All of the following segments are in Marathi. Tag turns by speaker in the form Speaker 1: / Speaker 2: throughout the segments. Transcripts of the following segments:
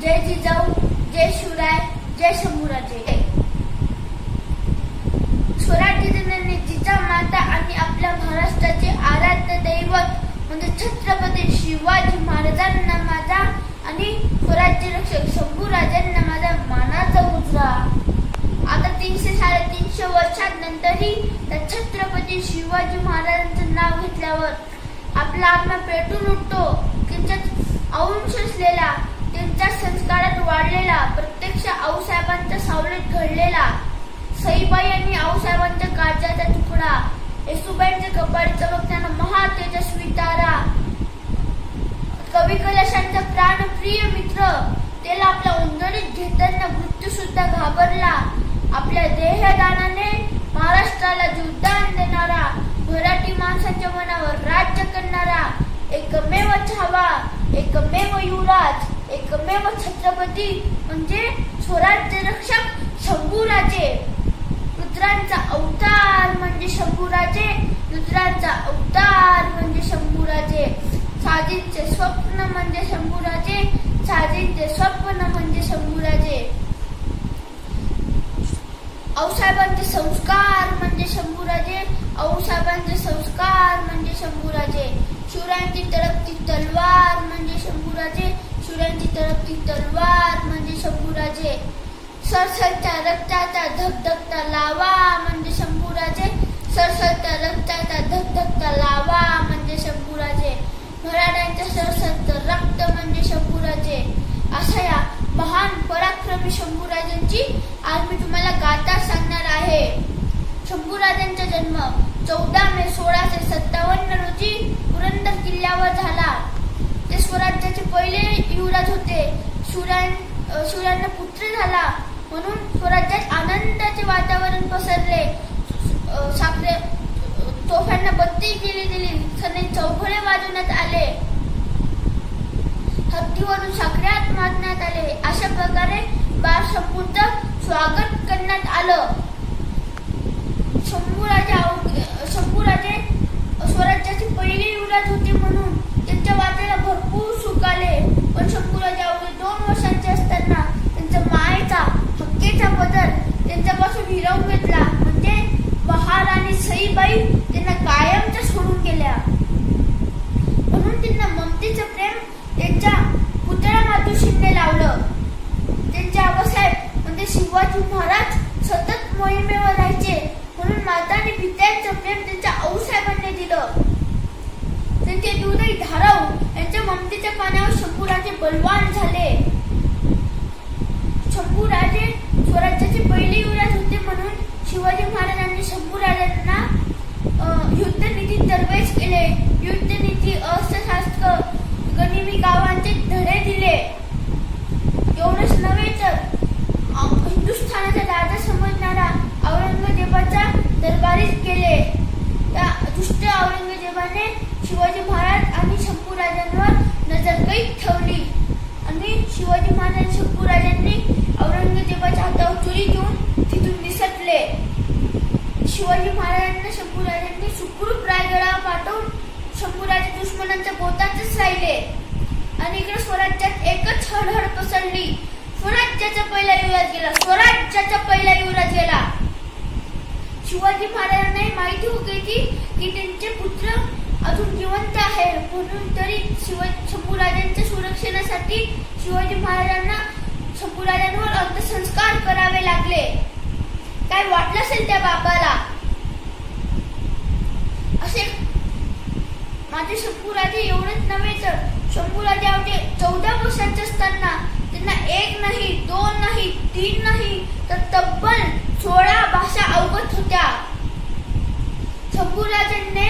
Speaker 1: जय जिजाऊ, जय शिवराय, जय शंभूराजे. स्वराज्य जननी जिजामाता आणि आपल्या महाराष्ट्राचे आराध्य दैवत म्हणजे छत्रपती शिवाजी महाराजांना माझा आणि स्वराज्य रक्षक शंभूराजांना माझा मानाचा मुजरा. आता 300-350 वर्षांनंतरही त्या छत्रपती शिवाजी महाराजांचं नाव घेतल्यावर आपला आत्मा पेटून उठतो. त्यांच्यात अंश असलेला, त्यांच्या संस्कारात वाढलेला, प्रत्यक्ष आऊसाहेबांच्या सावलीत घडलेला, सईबाई आणि आऊसाहेबांच्या काळजाचा तुकडा, येसुबाईंचे कपाळी चमकताना महातेजस्वी तारा, कवी कलशांचा प्राणप्रिय मित्र, त्याला आपल्या उंजळीत घेताना मृत्यू सुद्धा घाबरला. आपल्या देहदानाने महाराष्ट्राला जीवदान देणारा, मराठी माणसाच्या मनावर राज्य करणारा, एकमेव छावा, एकमेव युवराज, एकमेव छत्रपती म्हणजे स्वराज्य रक्षक शंभूराजे. रुद्रांचा अवतार म्हणजे शंभूराजे, रुद्रांचा अवतार म्हणजे शंभूराजे. साजींचे स्वप्न म्हणजे शंभूराजे, साजींचे स्वप्न म्हणजे शंभूराजे. आऊसाहेबांचे संस्कार म्हणजे शंभूराजे, आऊसाहेबांचे संस्कार म्हणजे शंभूराजे. शिवरायांची तळपती तलवार म्हणजे शंभूराजे, शिवरायांची तळपती तलवार म्हणजे शंभूराजे. सरसरत्या रक्ताचा धगधगता लावा म्हणजे शंभूराजे, सरसरत्या रक्ताचा धगधगता लावा म्हणजे शंभूराजे. मराठ्यांच्या सरसरतं रक्त म्हणजे शंभूराजे. अशा या महान पराक्रमी शंभूराजांची आज मी तुम्हाला गाथा सांगणार आहे. शंभूराजांचा जन्म 14 मे 1657 रोजी पुरंदर किल्ल्यावर झाला. ते स्वराज्याचे पहिले युवराज होते. शिवरायांना पुत्र झाला म्हणून स्वराज्यात आनंदाचे वातावरण पसरले. तोफांना बत्ती दिली, सनई चौघडे वाजवण्यात आले, हत्तीवरून साखळ्यात मारण्यात आले. अशा प्रकारे शंभूचं स्वागत करण्यात आलं. शंभूराजे स्वराज्याचे पहिले युवराज होते म्हणून त्यांच्या वाट्याला भरपूर सुख आले. पण शंभूराजे अवघे 2 वर्षांचे असताना त्यांच्या मायेचा हक्केचा पदर त्यांच्यापासून हिरावून घेतला. म्हणजे बहार आणि सईबाई त्यांना कायमच्या सोडून गेल्या. म्हणून त्यांना ममतेचं प्रेम त्यांच्या पुतळा मातोश्रीने लावलं. त्यांचे आबासाहेब म्हणजे शिवाजी महाराज सतत मोहिमेवर राहायचे म्हणून माता आणि पित्यांचं प्रेम त्यांच्या आऊसाहेबांनी दिलं. त्यांचे दूधही धाराऊ यांच्या ममतेच्या पाण्यावर शंभूराजे बलवान झाले. शंभूराजे स्वराज्याचे पहिले युवराज होते म्हणून शिवाजी महाराजांनी शंभूराजांना युद्धनीती तरबेज केले. युद्धनीती, अर्थशास्त्र, गनिमी कावांचे धडे दिले. एवढंच नव्हे तर हिंदुस्थानाचा राजा समजणारा औरंगजेबाच्या दरबारीत गेले. त्या दुष्ट औरंगजेबाने शिवाजी महाराज आणि शंभूराजांवर नजरकैद ठेवली आणि शिवाजी महाराज शंभूराजांनी औरंगजेबाच्या हातावर तुरी घेऊन तिथून निसटले. शिवाजी महाराजांना शंभूराजांनी सुखरूप रायगडावर पाठवून शंभूराजे दुश्मनांच्या गोतातच राहिले आणि इकडे स्वराज्यात एकच हळहळ पसरली. स्वराज्याचा पहिला युवराज गेला, स्वराज्याचा पहिला युवराज गेला. शिवाजी महाराजांना माहिती होती की त्यांचे पुत्र अजून जिवंत आहे म्हणून तरी शंभूराजांच्या सुरक्षेसाठी शिवाजी महाराजांना शंभूराजांवर अंत्यसंस्कार करावे लागले. काय वाटलं असेल त्या बापाला. असे माझे शंभूराजे एवढंच नव्हे तर शंभूराजे अवघे 14 वर्षांचे असताना त्यांना 1 नाही, 2 नाही, 3 नाही तर तब्बल 16 भाषा अवगत होत्या. शंभूराजांनी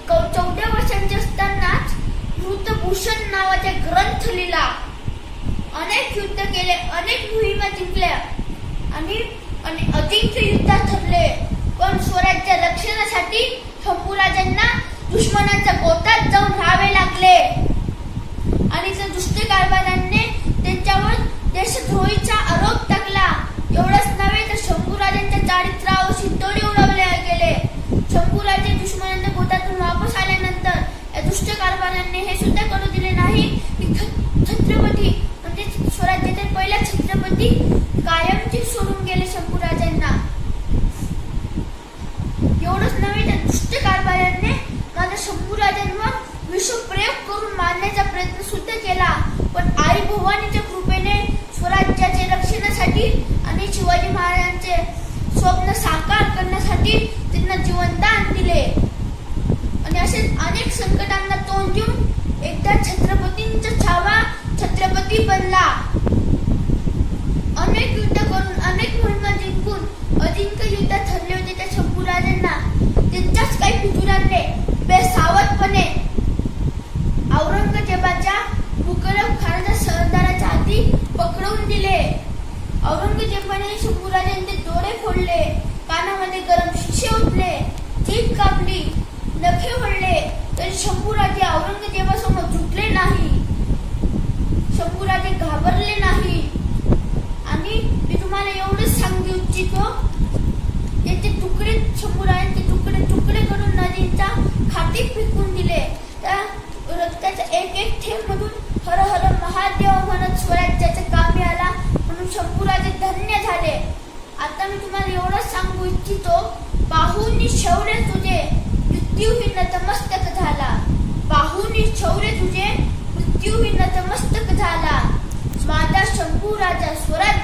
Speaker 1: 14 वर्षांचे असतानाच वृत्तभूषण नावाचा ग्रंथ लिहिला. अनेक युद्ध केले, अनेक मोहिमा जिंकल्या आणि अजिंक्य युद्धात ठरले. पण स्वराज्य रक्षणासाठी शंभूराजांना दुश्मनांच्या गोतात जाऊन राहावे लागले आणि त्या दुष्ट कारभारांनी त्यांच्यावर देशद्रोहीचा आरोप टाकला. एवढंच नव्हे तर शंभूराजांच्या चारित्र्यावर शिंतोडे उडवले गेले. शंभूराजे दुश्मनांच्या गोतातून वापस आल्यानंतर या दुष्ट कारभारांनी हे सुद्धा करू दिले नाही की छत्रपती म्हणजे सोडून गेले शंभूराजांना. एवढंच नव्हे तर दुष्ट कारभाऱ्यांनी माझ्या शंभूराजांवर विषप्रयोग करून मारण्याचा प्रयत्न सुद्धा केला. पण आई भवानीच्या कृपेने स्वराज्याचे रक्षणासाठी आणि शिवाजी महाराजांचे स्वप्न साकार करण्यासाठी त्यांना जीवनदान दिले. आणि असे अनेक संकटांना तोंड देऊन एकदा छत्रपतींचा छावा छत्रपती बनला. अनेक युद्ध करून अनेक मोहिमा जिंकून अजिंक्य युद्धात ठरले होते त्या शंभूराजांना त्यांच्याच काही फितुरांनी बेसावधपणे औरंगजेबाच्या मुकरब खानाच्या सरदाराच्या हाती पकडवून दिले. औरंगजेबाने शंभूराजांचे डोळे फोडले, कानामध्ये गरम शिसे ओतले, जीभ कापली, नखे वळले, तरी शंभूराजे औरंगजेबासमोर झुकले नाही. शंभूराजे घाबरले नाही. आणि मी तुम्हाला एवढंच सांगू इच्छितो, याचे तुकडे शंभूराजांचे तुकडे तुकडे करून नदीच्या खाटीत फेकून दिले. त्या रक्ताच्या एक एक थेंब मधून हर हर महादेव म्हणत स्वराज्याच्या कामी आला म्हणून शंभूराजे धन्य झाले. आता मी तुम्हाला एवढंच सांगू इच्छितो, बाहूंनी शौर्य तुझे मृत्यूही नतमस्तक झाला. बाहूंनी शौर्य तुझे मृत्यूही नतमस्तक झाला. माझा शंभूराजा स्वराज्य